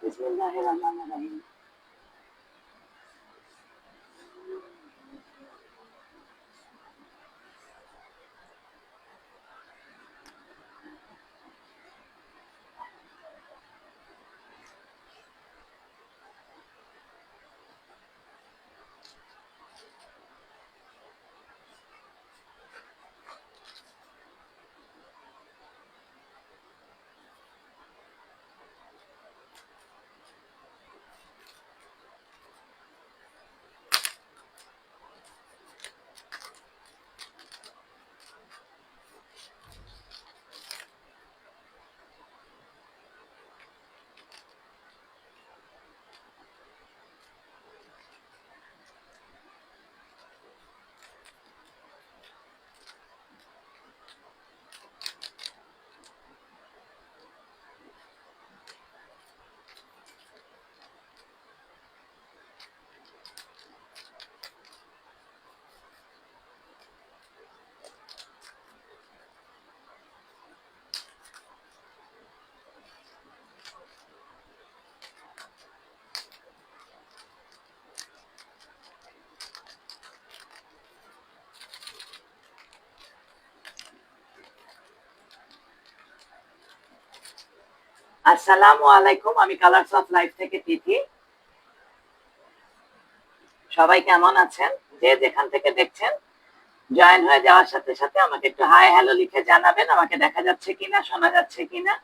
বিসমিল্লাহির রহমানির রহিম। আসসালামু আলাইকুম। আমি কালারস অফ লাইফ থেকে তিথি। সবাই কেমন আছেন? যে যেখান থেকে দেখছেন জয়েন হয়ে যাওয়ার সাথে সাথে আমাকে একটু হাই হ্যালো লিখে জানাবেন আমাকে দেখা যাচ্ছে কিনা, শোনা যাচ্ছে কিনা,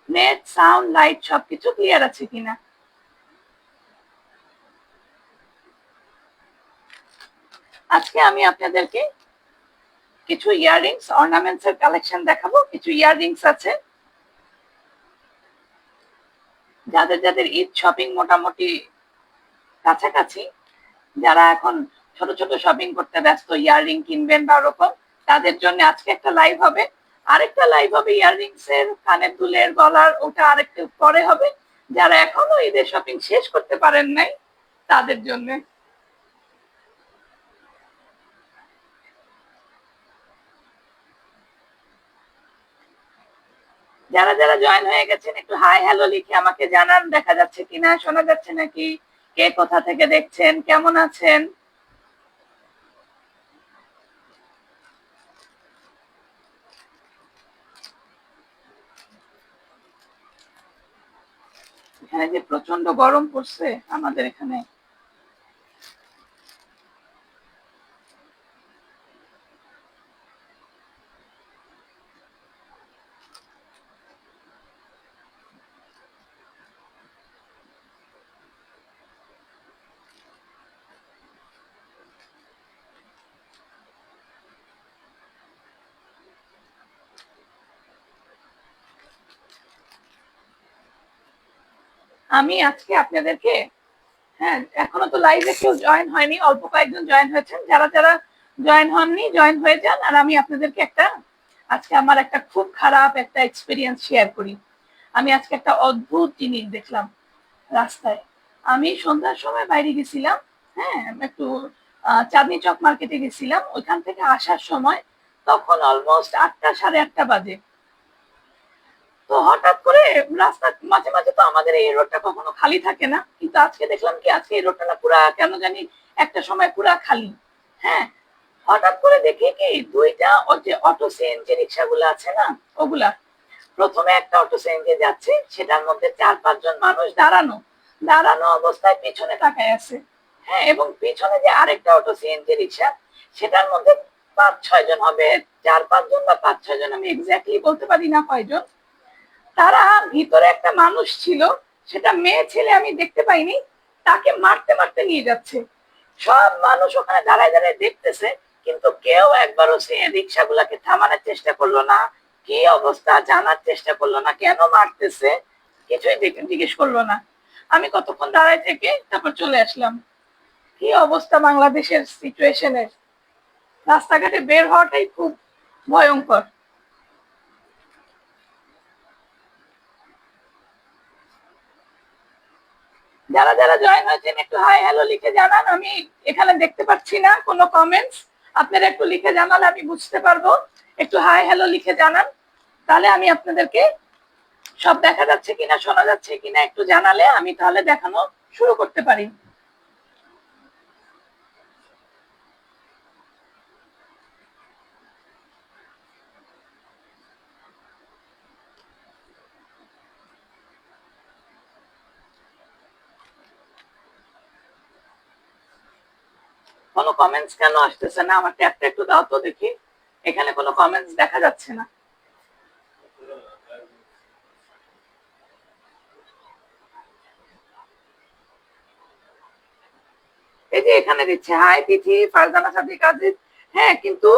নেট সাউন্ড লাইট সবকিছু ক্লিয়ার আছে কিনা। আজকে আমি আপনাদেরকে কিছু ইয়াররিংস অর্নামেন্টস এর কালেকশন দেখাবো। কিছু ইয়াররিংস আছে যাদের যাদের ঈদ শপিং মোটামুটি কাছাকাছি, যারা এখন ছোট ছোট শপিং করতে ব্যস্ত, ইয়াররিং কিনবেন বা ওরকম, তাদের জন্য আজকে একটা লাইভ হবে। আরেকটা লাইভ হবে ইয়াররিংস এর, কানের দুলের, গলার, ওটা আরেকটু পরে হবে। যারা এখনো ঈদের শপিং শেষ করতে পারেন নাই তাদের জন্য। যারা যারা জয়েন হয়ে গেছেন একটু হাই হ্যালো লিখে আমাকে জানান দেখা যাচ্ছে কিনা, শোনা যাচ্ছে নাকি, কে কোথা থেকে দেখছেন, কেমন আছেন। এখানে যে প্রচন্ড গরম পড়ছে আমাদের এখানে। আমি আজকে আপনাদেরকে, হ্যাঁ এখনো তো লাইভে কেউ জয়েন হয়নি, অল্প কয়েকজন জয়েন হয়েছেন। যারা যারা জয়েন হননি জয়েন হয়ে যান। আর আমি আপনাদেরকে আজকে আমার একটা খুব খারাপ একটা এক্সপিরিয়েন্স শেয়ার করি। আমি আজকে একটা অদ্ভুত জিনিস দেখলাম রাস্তায়। আমি সন্ধ্যার সময় বাইরে গেছিলাম, হ্যাঁ একটু চাঁদনি চক মার্কেটে গেছিলাম। ওইখান থেকে আসার সময় তখন অলমোস্ট 8টা, 8:30 বাজে। তো হঠাৎ করে রাস্তা মাঝে মাঝে তো আমাদের এই রোডটা কখনো খালি থাকে না, কিন্তু আজকে দেখলাম কি আজকে এই রোডটা না পুরা কেন জানি একটা সময় পুরা খালি। হ্যাঁ, হঠাৎ করে দেখি কি দুইটা ওই যে অটো সিএনজি রিক্সাগুলো আছে না, ওগুলা প্রথমে একটা অটো সিএনজি যাচ্ছে, সেটার মধ্যে 4-5 জন মানুষ দাঁড়ানো, দাঁড়ানো অবস্থায় পিছনে তাকায় আছে। হ্যাঁ, এবং পিছনে যে আরেকটা অটো সিএনজি রিক্সা, সেটার মধ্যে 5-6 জন হবে, 4-5 জন বা 5-6 জন, আমি এক্স্যাক্টলি বলতে পারি না কয়জন। তারা ভিতরে একটা মানুষ ছিল, সেটা মেয়ে ছেলে আমি দেখতে পাইনি, তাকে মারতে মারতে নিয়ে যাচ্ছে। সব মানুষ ওখানে দাঁড়ায় দাঁড়ায় দেখতেছে, কিন্তু কেউ একবারও সে রিক্সাগুলাকে থামানোর চেষ্টা করলো না, কি অবস্থা জানার চেষ্টা করলো না, কেন মারতেছে কিছুই জিজ্ঞেস করলো না। আমি কতক্ষণ দাঁড়ায় থেকে তারপর চলে আসলাম। কি অবস্থা বাংলাদেশের সিচুয়েশনের, রাস্তাঘাটে বের হওয়াটাই খুব ভয়ঙ্কর। যারা যারা জয়েন হয়েছেন একটু হাই হ্যালো লিখে জানান। আমি এখানে দেখতে পাচ্ছি না কোনো কমেন্টস, আপনারা একটু লিখে জানালে আমি বুঝতে পারবো। একটু হাই হ্যালো লিখে জানান, তাহলে আমি আপনাদেরকে সব দেখা যাচ্ছে কিনা, শোনা যাচ্ছে কিনা একটু জানালে আমি তাহলে দেখানো শুরু করতে পারি। কোনো কমেন্টস কেন আসতেছে না? আমার ট্যাবটা একটু দাও তো দেখি। এখানে কোনো কমেন্টস দেখা যাচ্ছে না। এই যে এখানে দিচ্ছে হাই তিথি, ফারজানা সাদিক আজিজ। হ্যাঁ, কিন্তু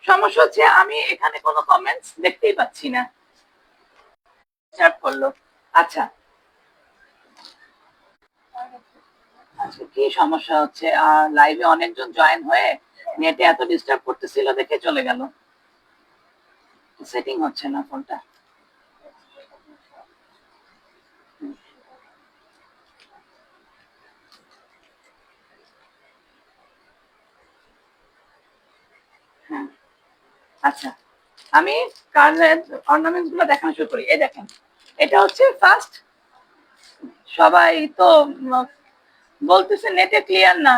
সমস্যা হচ্ছে আমি এখানে কোনো কমেন্টস দেখতেই পাচ্ছি না। স্টার্ট করলো। আচ্ছা, আজকে কি সমস্যা হচ্ছে? লাইভে অনেকজন জয়েন হয়ে নেটে এত ডিস্টার্ব করতেছিল দেখে চলে গেল। সেটিং হচ্ছে না ফোনটা। হ্যাঁ, আচ্ছা, আমি কার্লের অর্নামেন্টস গুলো দেখানো শুরু করি। এই দেখেন, এটা হচ্ছে ফার্স্ট। সবাই তো বলতেছে নেটে ক্লিয়ার না।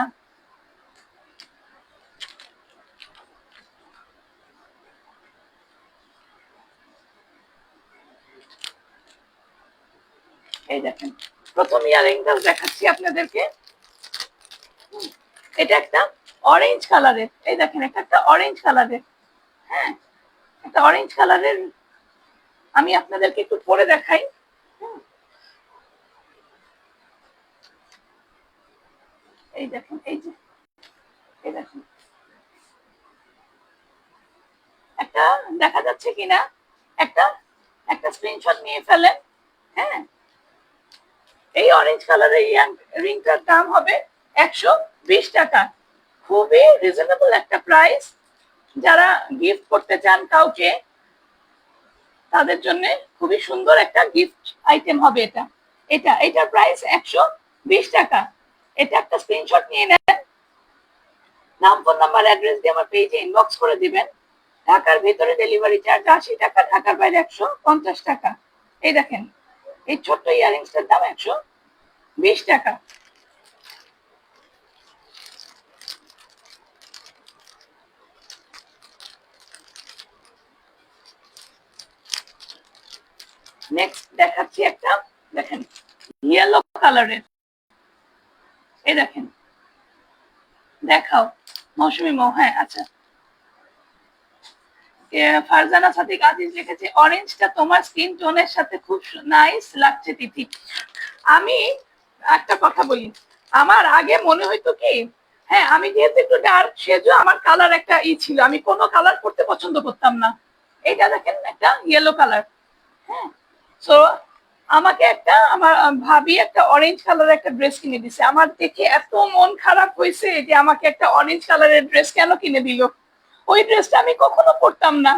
এই দেখেন, প্রথম ইয়ারিংটা দেখাচ্ছি আপনাদেরকে। এটা একটা অরেঞ্জ কালারের। এই দেখেন, এটা একটা অরেঞ্জ কালারের। হ্যাঁ, একটা অরেঞ্জ কালারের। আমি আপনাদেরকে একটু পরে দেখাই। এই দেখেন, এই যে, এই দেখেন, একটা দেখা যাচ্ছে কিনা, একটা একটা স্ক্রিনশট নিয়ে ফেলেন। হ্যাঁ, এই অরেঞ্জ কালারের রিংটার দাম হবে 120 টাকা। খুবই রিজনেবল একটা প্রাইস। যারা গিফট করতে চান কাউকে, তাদের জন্য খুবই সুন্দর একটা গিফট আইটেম হবে এটা। এটার প্রাইস 120 টাকা। এটা একটা স্ক্রিনশট নিয়ে নেন, নাম, ফোন নাম্বার, অ্যাড্রেস দিয়ে আমার পেজে ইনবক্স করে দিবেন। ঢাকার ভিতরে ডেলিভারি চার্জ 80 টাকা, ঢাকার বাইরে 150 টাকা। এই দেখেন, এই ছোট্ট ইয়ারিংসটার দাম 120 টাকা। নেক্সট দেখাচ্ছি একটা, দেখেন, ইয়েলো কালারের। এই দেখেন, দেখাও মৌসুমি মৌ। হ্যাঁ, আচ্ছা, ফারজানা সাদিক আজিজ লিখেছে, অরেঞ্জটা তোমার স্কিন টোনের সাথে খুব নাইস লাগছে তিথি। আমি একটা কথা বলি, আমার আগে মনে হইতো কি, হ্যাঁ, আমি যেহেতু একটু ডার্ক, সেজন্য আমার কালার একটা ছিল, আমি কোনো কালার করতে পছন্দ করতাম না। এটা দেখেন, একটা ইয়েলো কালার। হ্যাঁ, সো আমাকে একটা আমার ভাবি একটা অরেঞ্জ কালারের একটা ড্রেস কিনে দিছে। আমার দেখে এত মন খারাপ হয়েছে যে আমাকে একটা অরেঞ্জ কালারের ড্রেস কেন কিনে দিল। ওই ড্রেসটা আমি কখনো পরতাম না।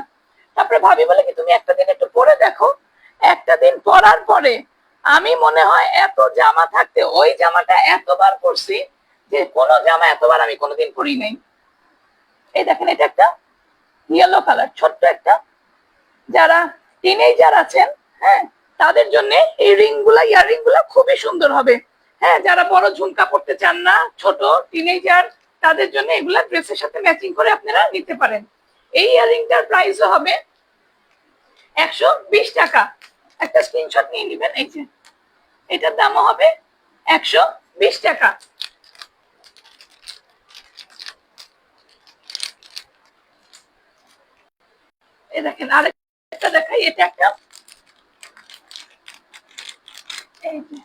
তারপরে ভাবি বলে কি, তুমি একটা দিন একটু পরে দেখো। একটা দিন পরার পরে আমি মনে হয় এত জামা থাকতে ওই জামাটা এতবার পরছি যে কোনো জামা এতবার আমি কোনোদিন পরি নাই। এই দেখেন, এটা একটা ইয়েলো কালার, ছোট্ট একটা। যারা টিনেজার আছেন, হ্যাঁ, তাদের জন্য এই ইয়াররিং গুলা খুবই সুন্দর হবে। হ্যাঁ, যারা বড় ঝুমকা পড়তে চান না, ছোট টিনেজার, তাদের জন্য এগুলা ড্রেসের সাথে ম্যাচিং করে আপনারা নিতে পারেন। এই ইয়াররিংটার প্রাইসও হবে 120 টাকা। একটা স্ক্রিনশট নিয়ে নেবেন। এই যে, এটার দামও হবে 120 টাকা। এই দেখেন, আরেকটা দেখাই। এটা একটা, এই যে,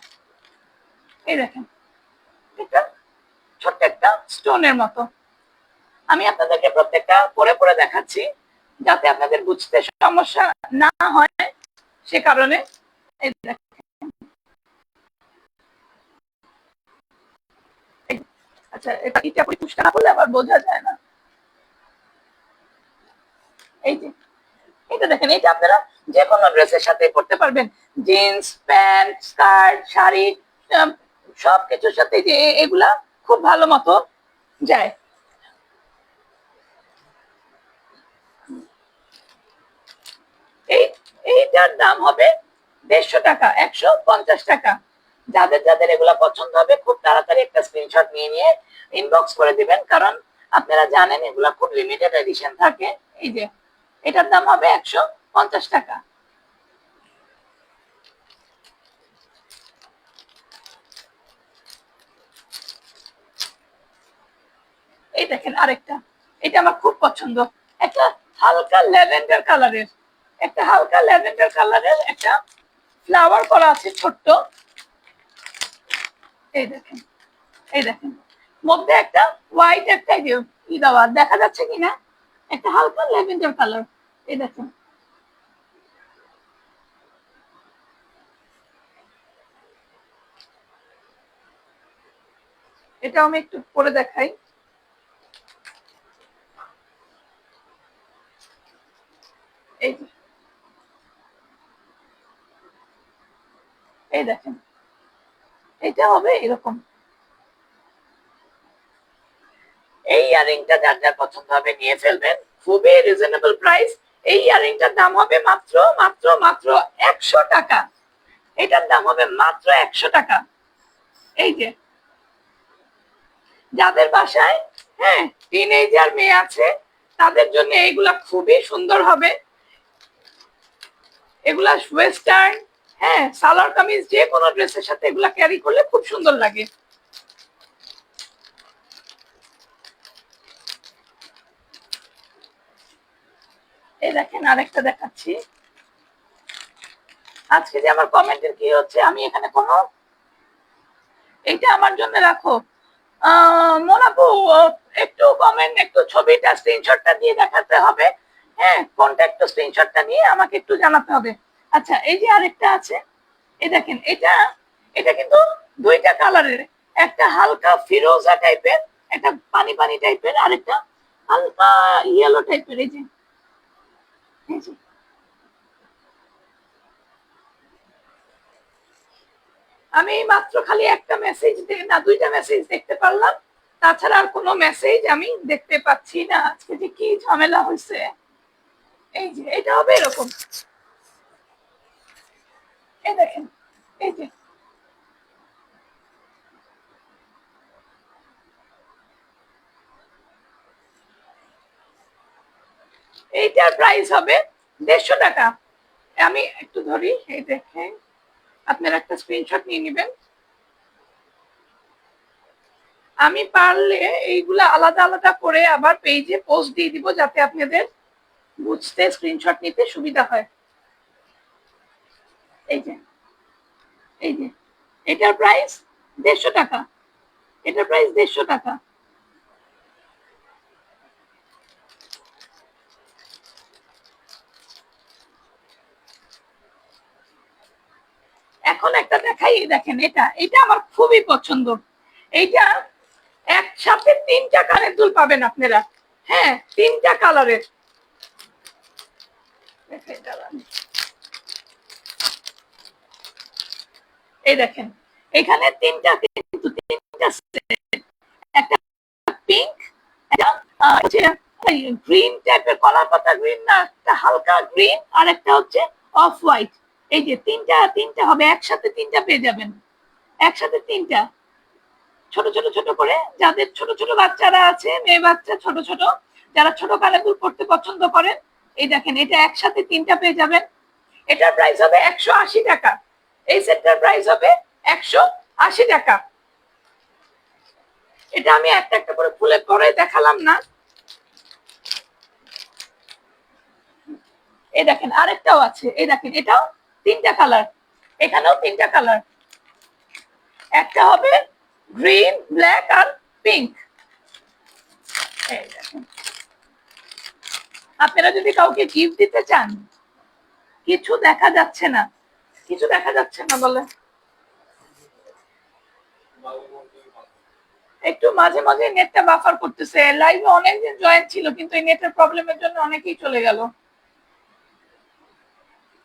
এই দেখেন, এটা ছোট্ট একটা স্টোনের মতো। আমি আপনাদেরকে প্রত্যেকটা পরে পরে দেখাচ্ছি যাতে আপনাদের বুঝতে সমস্যা না হয়, সে কারণে। আচ্ছা, এটা পুশ না করলে আবার বোঝা যায় না। এই যে, এটা দেখেন, এটা আপনারা যে কোনো ড্রেসের সাথে পড়তে পারবেন। জিন্স, প্যান্ট, স্কার্ট, শাড়ি, সবকিছুর সাথে যে এগুলা খুব ভালো মতো যায়। এই এইটার দাম হবে 150 টাকা, 150 টাকা। যাদের যাদের এগুলো পছন্দ হবে খুব তাড়াতাড়ি একটা স্ক্রিনশট নিয়ে ইনবক্স করে দিবেন, কারণ আপনারা জানেন এগুলা খুব লিমিটেড এডিশন থাকে। এই যে এটার দাম হবে 150 টাকা। এই দেখেন আরেকটা, এটা আমার খুব পছন্দ, একটা হালকা ল্যাভেন্ডার কালারের, একটা ফ্লাওয়ার করা আছে ছোট্ট। এই দেখেন, এই দেখেন মধ্যে একটা হোয়াইট একটা ই দেওয়া, দেখা যাচ্ছে কিনা, একটা হালকা ল্যাভেন্ডার কালার। এই দেখেন, এটা আমি একটু পরে দেখাই। এই এই দেখেন, এটা হবে এরকম। এই ইয়ারিংটা যার যার পছন্দ হবে নিয়ে ফেলবেন, খুবই রিজনেবল প্রাইস। এই ইয়ারিংটার দাম হবে মাত্র মাত্র মাত্র 100 টাকা। এটার দাম হবে মাত্র 100 টাকা। এই যে যাদের বাসায় হ্যাঁ টিনেজার মেয়ে আছে তাদের জন্য এইগুলা খুবই সুন্দর হবে। এগুলা ওয়েস্টার্ন, হ্যাঁ সালোয়ার কামিজ যে কোনো ড্রেসের সাথে এগুলা ক্যারি করলে খুব সুন্দর লাগে। এই দেখেন আরেকটা দেখাচ্ছি। আজকে যে আমার কমেন্টের কি হচ্ছে, আমি এখানে কোনো, এইটা আমার জন্য রাখো মোনাপু, একটু কমেন্ট, একটু ছবিটা স্ক্রিনশটটা দিয়ে দেখাতে হবে। হ্যাঁ কোনটা, একটু স্ক্রিনশটটা নিয়ে আমাকে একটু জানাতে হবে। আচ্ছা এই যে আরেকটা আছে, এই দেখেন এটা, এটা কিন্তু দুইটা কালারের, একটা হালকা ফিরোজা টাইপের, একটা পানি পানি টাইপের, আরেকটা হালকা ইয়েলো টাইপের। এই যে আমি মাত্র খালি একটা মেসেজ না দুইটা মেসেজ দেখতে পারলাম, তাছাড়া আর কোনো মেসেজ আমি দেখতে পাচ্ছি না। আজকে যে কি ঝামেলা হয়েছে। এই যে এটা হবে এরকম, এই দেখেন, এই যে এইটার প্রাইস হবে 150 টাকা। আমি একটু ধরি, এই দেখেন আপনারা একটা স্ক্রিনশট নিয়ে নেবেন। আমি পারলে এইগুলা আলাদা আলাদা করে আবার পেজে পোস্ট দিয়ে দিব, যাতে আপনাদের বুঝতে স্ক্রিনশট নিতে সুবিধা হয়। এই যে, এই যে এটার প্রাইস 150 টাকা, এটার প্রাইস 150 টাকা। এখন একটা দেখাই, দেখেন এটা, এটা আমার খুবই পছন্দ। এইটা একসাথে 3টা কানের দুল পাবেন আপনারা, হ্যাঁ 3টা কালারের। এই দেখেন এখানে তিনটা, কিন্তু তিনটা একটা পিঙ্ক, একটা গ্রিন টাইপের, কলার পাতা গ্রিন না, একটা হালকা গ্রিন, আর একটা হচ্ছে অফ হোয়াইট। এই যে তিনটা, তিনটা হবে একসাথে, তিনটা পেয়ে যাবেন একসাথে, তিনটা ছোট ছোট ছোট করে। যাদের ছোট ছোট বাচ্চারা আছে, মেয়ে বাচ্চা ছোট ছোট, যারা ছোট কানের দুল পড়তে পছন্দ করেন, এই দেখেন এটা একসাথে তিনটা পেয়ে যাবেন। এটার প্রাইস হবে 180 টাকা। এই সেটটার প্রাইস হবে 180 টাকা। এটা আমি একটা একটা করে খুলে পরে দেখালাম না। এই দেখেন আরেকটাও আছে, এই দেখেন এটাও 3টা কালার, এখানেও 3টা কালার, একটা হবে গ্রিন, ব্ল্যাক আর পিঙ্ক। এই দেখেন আপনারা যদি কাউকে গিফট দিতে চান, কিছু দেখা যাচ্ছে না, কিছু দেখা যাচ্ছে না বলে, একটু মাঝে মাঝে নেটটা বাফার করতেছে। লাইভে অনেকদিন জয়েন ছিল, কিন্তু এই নেটের প্রবলেমের জন্য অনেকেই চলে গেল।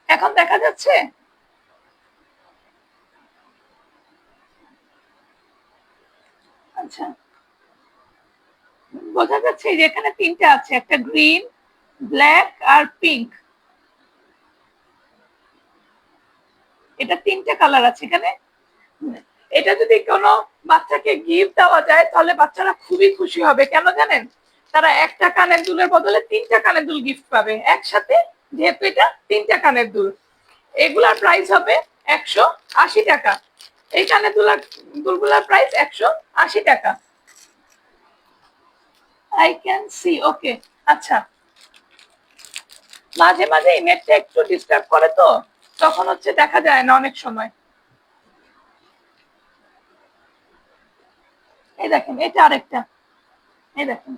এখন দেখা যাচ্ছে? আচ্ছা বোঝা যাচ্ছে যে এখানে 3টা আছে, একটা গ্রিন, ব্ল্যাক আর পিঙ্ক। এটা 3টে কালার আছে এখানে। এটা যদি কোনো বাচ্চাকে গিফট দেওয়া যায় তাহলে বাচ্চারা খুবই খুশি হবে। কেন জানেন? তারা একটা কানের দুলের বদলে 3টা কানের দুল গিফট পাবে একসাথে, যেহেতু এটা 3টা কানের দুল। এগুলার প্রাইস হবে 180 টাকা। এই কানের দুলগুলার প্রাইস 180 টাকা। আই ক্যান সি, ওকে। আচ্ছা, মাঝে মাঝে নেটটা একটু ডিস্টার্ব করে, তো তখন হচ্ছে দেখা যায় না অনেক সময়। এই দেখেন, এটা আরেকটা। এই দেখেন,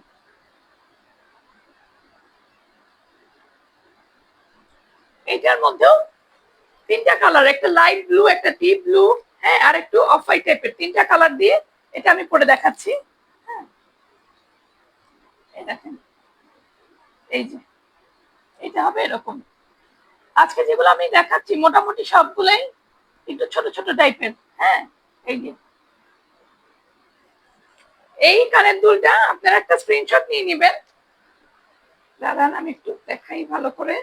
এটার মধ্যেও 3টা কালার, একটা লাইট ব্লু, একটা ডিপ ব্লু, হ্যাঁ, আর একটু অফ হোয়াইট টাইপের, 3টা কালার দিয়ে এটা আমি পরে দেখাচ্ছি। হ্যাঁ, এই দেখেন, এই যে এটা হবে এরকম। আজকে যেগুলো আমি দেখাচ্ছি মোটামুটি সবগুলোই একটু ছোট ছোট টাইপের। হ্যাঁ, এই যে এই কানের দুলটা আপনারা একটা স্ক্রিনশট নিয়ে নেবেন। দাঁড়ান আমি একটু দেখাই ভালো করে।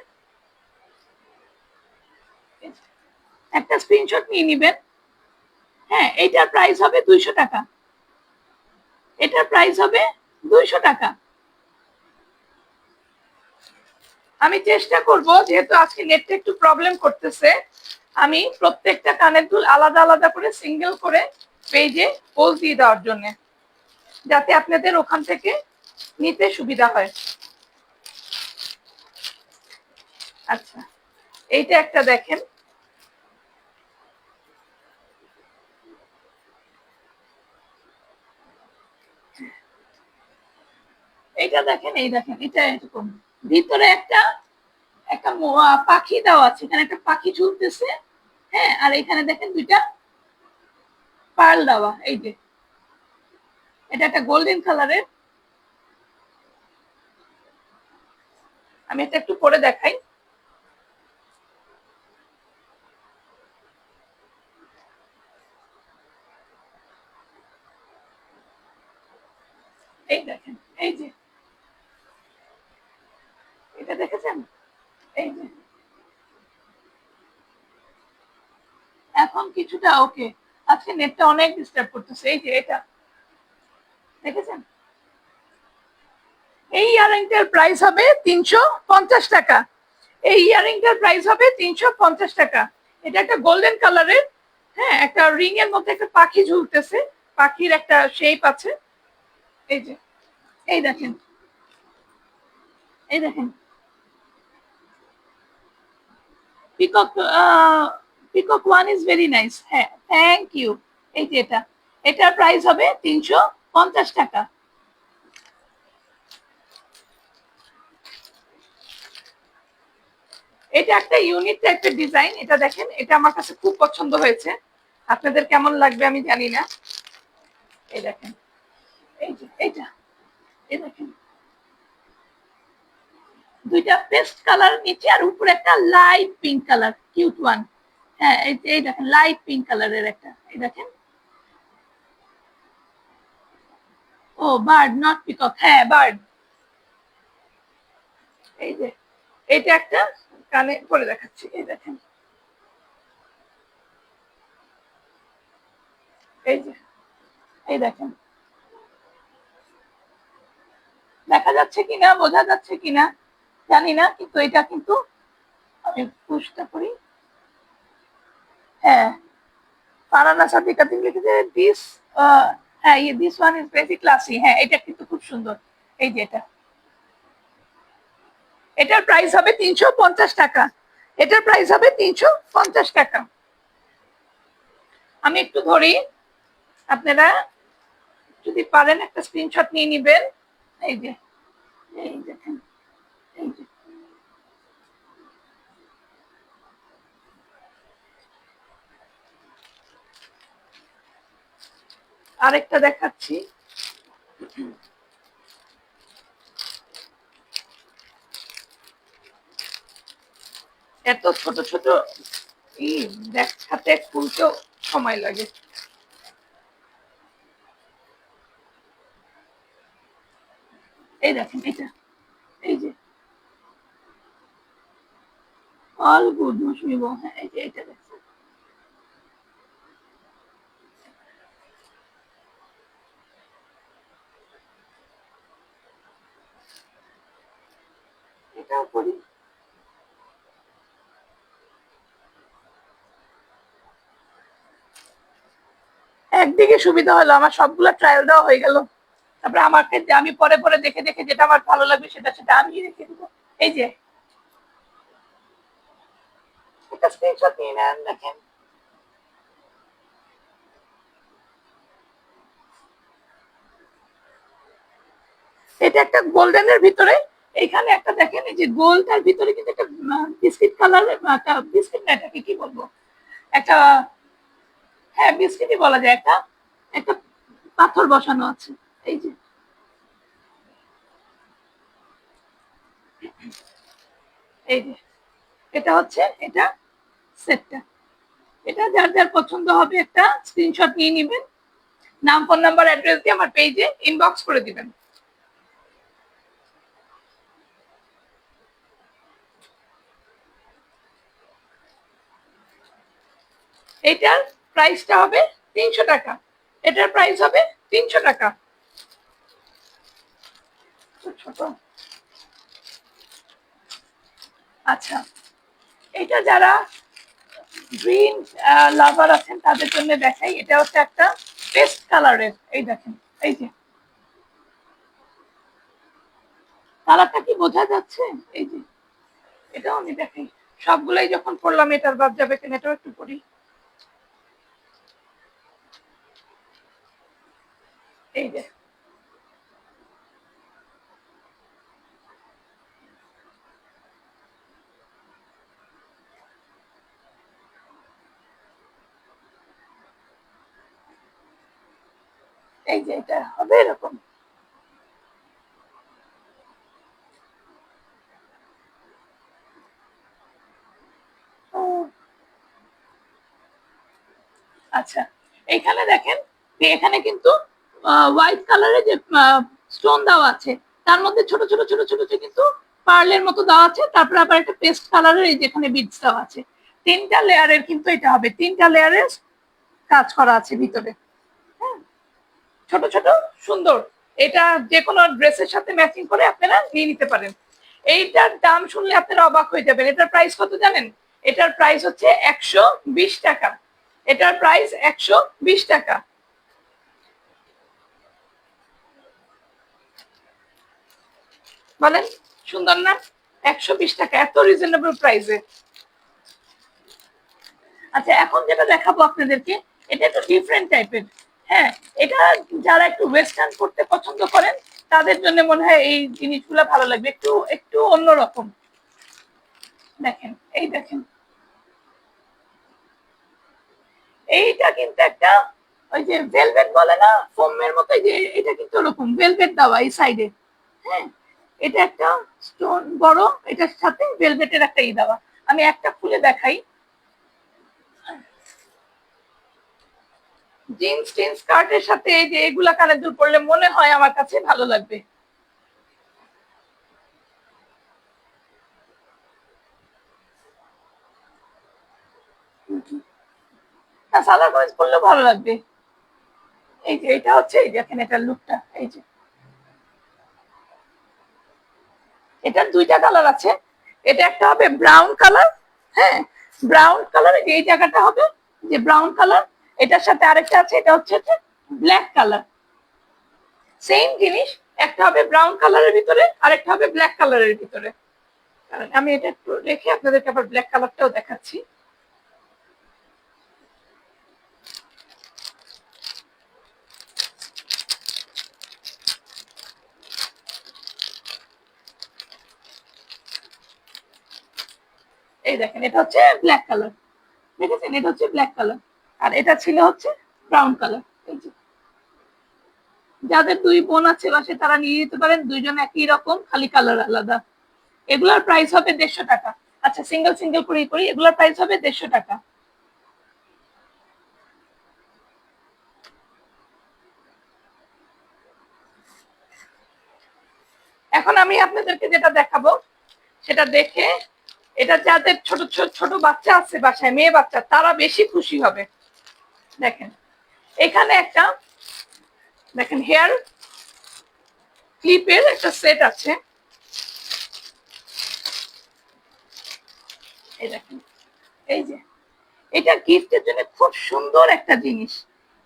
একটা স্ক্রিনশট নিয়ে নেবেন। হ্যাঁ, এইটার প্রাইস হবে 200 টাকা। এটার প্রাইস হবে 200 টাকা। আমি চেষ্টা করব, যেহেতু আজকে নেটটা একটু প্রবলেম করতেছে, আমি প্রত্যেকটা কানের দুল আলাদা আলাদা করে সিঙ্গেল করে পেজে পোস্ট দিয়ে দেওয়ার জন্য, যাতে আপনাদের ওখান থেকে নিতে সুবিধা হয়। আচ্ছা, এইটা একটা দেখেন। এইটা দেখেন, এই দেখেন, এটা এরকম ভিতরে একটা একটা পাখি দেওয়া আছে, এখানে একটা পাখি ঝুলতেছে। হ্যাঁ, আর এখানে দেখেন 2টা পার্ল দেওয়া। এই যে এটা একটা গোল্ডেন কালারের। আমি এটা একটু পরে দেখাই। এই দেখেন, এই যে এটা দেখেছেন? এই যে এখন কিছুটা ওকে। আজকে নেটটা অনেক ডিস্টার্ব করতেছে। এই যে এটা দেখেছেন? এই ইয়ারিংটার প্রাইস হবে 350 টাকা। এই ইয়ারিংটার প্রাইস হবে 350 টাকা। এটা একটা গোল্ডেন কালারের। হ্যাঁ, একটা রিং এর মধ্যে একটা পাখি ঝুলতেছে, পাখির একটা শেপ আছে। এই যে এই দেখেন, এই দেখেন peacock. Peacock one is very nice. হ্যাঁ, থ্যাংক ইউ। এই যে এটা, এটার প্রাইস হবে 350 টাকা। এটা একটা ইউনিক টাইপের ডিজাইন। এটা দেখেন, এটা আমার কাছে খুব পছন্দ হয়েছে। আপনাদের কেমন লাগবে আমি জানি না। এই দেখেন, এই যে এইটা, এই দেখেন 2টা পেস্ট কালার নিচে, আর উপরে একটা light pink colour, cute one. হ্যাঁ, এই দেখেন লাইট পিঙ্ক কালারের একটা। এই দেখেন, ও বার্ড, নট পিকক। হ্যাঁ, বার্ড। এই যে এটা একটা কানে পরে দেখাচ্ছি। এই দেখেন, এই যে এই দেখেন, দেখা যাচ্ছে কিনা, বোঝা যাচ্ছে কিনা জানি না, কিন্তু এটা কিন্তু আমি পুশটা করি। হ্যাঁ, ফারহানা সাদিকা তিনি লিখেছে দিস। হ্যাঁ, this one is very classy. হ্যাঁ, এটা কিন্তু খুব সুন্দর। এই যে এটা, এটার প্রাইস হবে 350 টাকা। এটার প্রাইস হবে 350 টাকা। আমি একটু ধরি, আপনারা যদি পারেন একটা স্ক্রিনশট নিয়ে নিবেন। এই যে, এই দেখেন, এই যে আরেকটা দেখাচ্ছি। এত ছোট ছোট ই দেখাতে খুলতেও সময় লাগে। এই দেখেন এটা, এই যে অল গুড মৌসুমি বউ। হ্যাঁ, এই যে এটা দেখছেন, একদিকে সুবিধা হলো, আমার সবগুলো ট্রায়াল দেওয়া হয়ে গেল। তারপরে আমাকে আমি পরে পরে দেখে দেখে যেটা আমার ভালো লাগবে সেটা সেটা আমি রেখে দিব। এই যে একটা স্ক্রিনশট নিয়ে নেন, দেখেন এটা একটা গোল্ডেনের ভিতরে, এখানে একটা দেখেন এই যে গোল্ডটার ভিতরে কিন্তু একটা বিস্কিট কালারের, একটা বিস্কিট না, এটাকে কি বলবো, একটা, হ্যাঁ বিস্কিটই বলা যায়, একটা একটা পাথর বসানো আছে। এই যে এই যে এটা হচ্ছে এটা সেটটা, এটা যার যার পছন্দ হবে একটা স্ক্রিনশট নিয়ে নিবেন, নাম ফোন নাম্বার অ্যাড্রেস দিয়ে আমার পেজে ইনবক্স করে দিবেন। এটার প্রাইসটা হবে 300 টাকা, এটার প্রাইস হবে 300 টাকা। ছোট, আচ্ছা এটা যারা গ্রিন লাভার আছেন তাদের জন্য দেখাই, এটা হচ্ছে একটা পেস্ট কালারের, এই দেখেন এই যে কালারটা কি বোঝা যাচ্ছে, এই যে এটাও আমি দেখাই, সবগুলাই যখন পড়লাম এটার বাদ যাবে কেন, এটাও একটু পড়ি। এই যে এই যে এটা হবে এরকম। ও আচ্ছা, এখানে দেখেন যে এখানে কিন্তু হোয়াইট কালারের যে স্টোন দেওয়া আছে, তার মধ্যে ছোট ছোট ছোট ছোট ছোট কিন্তু পার্লের মতো দেওয়া আছে, তারপরে আবার একটা পেস্ট কালারের এই যেখানে বিটস দেওয়া আছে, তিনটা লেয়ারের কিন্তু এটা হবে, তিনটা লেয়ারের কাজ করা আছে ভিতরে। হ্যাঁ, ছোট ছোট সুন্দর, এটা যে কোনো ড্রেসের সাথে ম্যাচিং করে আপনারা নিয়ে নিতে পারেন। এইটার দাম শুনলে আপনারা অবাক হয়ে যাবেন, এটার প্রাইস কত জানেন? এটার প্রাইস হচ্ছে 120 টাকা, এটার প্রাইস 120 টাকা। বলেন সুন্দর না? 120 টাকা, এত রিজনেবল প্রাইসে। আচ্ছা এখন যেটা দেখাবো আপনাদেরকে, এটা একটু ডিফারেন্ট টাইপের। হ্যাঁ, এটা যারা একটু ওয়েস্টার্ন করতে পছন্দ করেন তাদের জন্য মনে হয় এই জিনিসগুলো ভালো লাগবে, একটু একটু অন্যরকম। দেখেন এই দেখেন, এইটা কিন্তু একটা ওই যে ভেলভেট বলে না, ফোমের মতো, যে এটা কিন্তু ওরকম ভেলভেট দেওয়া এই সাইডে। হ্যাঁ, এটা একটা স্টোন বড়, এটার সাথে ভেলভেটের একটা ই দেওয়া। আমি একটা খুলে দেখাই, জিন্স টিন্স স্কার্টের সাথে এই যে এগুলা কানের দুল পরলে মনে হয় আমার কাছে ভালো লাগবে। না সালোয়ার কামিজ পরলেও ভালো লাগবে। এই যে এটা হচ্ছে, এই দেখেন এটার লুকটা, এই যে এটার দুইটা কালার আছে, এটা একটা হবে ব্রাউন কালার, হ্যাঁ ব্রাউন কালার, এই জায়গাটা হবে যে ব্রাউন কালার, এটার সাথে আরেকটা আছে, এটা হচ্ছে ব্ল্যাক কালার, সেম জিনিস, একটা হবে ব্রাউন কালারের ভিতরে আরেকটা হবে ব্ল্যাক কালারের ভিতরে। কারণ আমি এটা একটু রেখে আপনাদেরকে আবার ব্ল্যাক কালারটাও দেখাচ্ছি। এই দেখেন এটা হচ্ছে ব্ল্যাক কালার, দেখেছেন এটা হচ্ছে ব্ল্যাক কালার, আর এটা ছিল হচ্ছে ব্রাউন কালার। এই যে যাদের দুই বোন আছে বাসে তারা নিয়ে যেতে পারেন, দুইজন একই রকম খালি কালার আলাদা। এগুলোর প্রাইস হবে 150 টাকা। আচ্ছা সিঙ্গেল সিঙ্গেল করেই করি, এগুলোর প্রাইস হবে 150 টাকা। এখন আমি আপনাদেরকে যেটা দেখাবো সেটা দেখে, এটা যাদের ছোট ছোট ছোট বাচ্চা আছে বাসায়, মেয়ে বাচ্চা, তারা বেশি খুশি হবে। দেখেন এখানে একটা, দেখেন হেয়ার ক্লিপের একটা সেট আছে, এই দেখেন, এই যে এটা গিফটের জন্য খুব সুন্দর একটা জিনিস।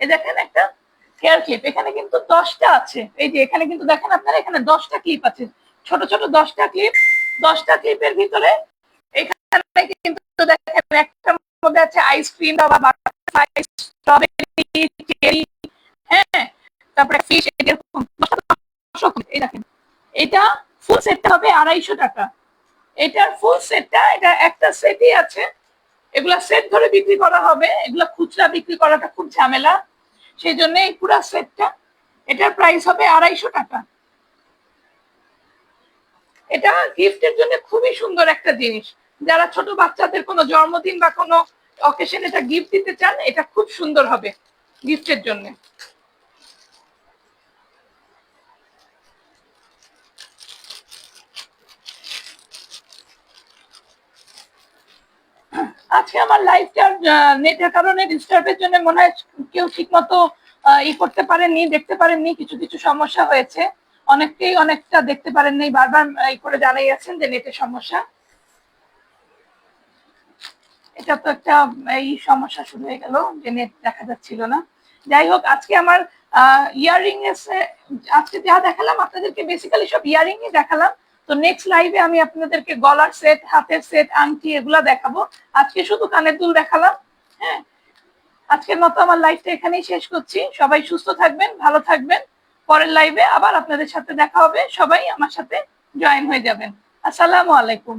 এই দেখেন একটা হেয়ার ক্লিপ, এখানে কিন্তু 10টা আছে। এই যে এখানে কিন্তু দেখেন আপনারা, এখানে 10টা ক্লিপ আছে, ছোট ছোট 10টা ক্লিপ। 10টা ক্লিপের ভিতরে এখানে কিন্তু দেখেন একটার মধ্যে আছে আইসক্রিম বা বাটারফ্লাই, স্ট্রবেরি, চেরি, হ্যাঁ, তারপরে ফিশ, এরকম এই দেখেন। এটা ফুল সেটটা হবে 250 টাকা। এটার ফুল সেটটা, এটা একটা সেটই আছে, এগুলা সেট ধরে বিক্রি করা হবে, এগুলা খুচরা বিক্রি করাটা খুব ঝামেলা, সেই জন্য এই পুরা সেটটা, এটার প্রাইস হবে 250 টাকা। এটা গিফটের জন্য খুবই সুন্দর একটা জিনিস। যারা ছোট বাচ্চাদের কোনো জন্মদিন বা কোনো অকেশন এটা গিফট দিতে চান, এটা খুব সুন্দর হবে গিফটের জন্য। আজকে আমার লাইফটা নেটের কারণে ডিস্টার্বের জন্য মনে হয় কেউ ঠিক মতো ই করতে পারেননি, দেখতে পারেননি, কিছু কিছু সমস্যা হয়েছে। অনেককেই অনেকটা দেখতে পারেননি, বারবার এই করে জানাইয়াছেন যে নেটের সমস্যা। এটা তো একটা এই সমস্যা শুরু হয়ে গেল যে নেট দেখা যাচ্ছিল না। যাই হোক, আজকে আমার ইয়ারিং এসে, আজকে যা দেখালাম আপনাদেরকে বেসিক্যালি সব ইয়ারিংই দেখালাম। তো নেক্সট লাইভে আমি আপনাদেরকে গলার সেট, হাতের সেট, আংটি এগুলা দেখাবো। আজকে শুধু কানের দুল দেখালাম। হ্যাঁ, আজকের মতো আমার লাইভটা এখানেই শেষ করছি। সবাই সুস্থ থাকবেন, ভালো থাকবেন। পরের লাইভে আবার আপনাদের সাথে দেখা হবে, সবাই আমার সাথে জয়েন হয়ে যাবেন। আসসালামু আলাইকুম।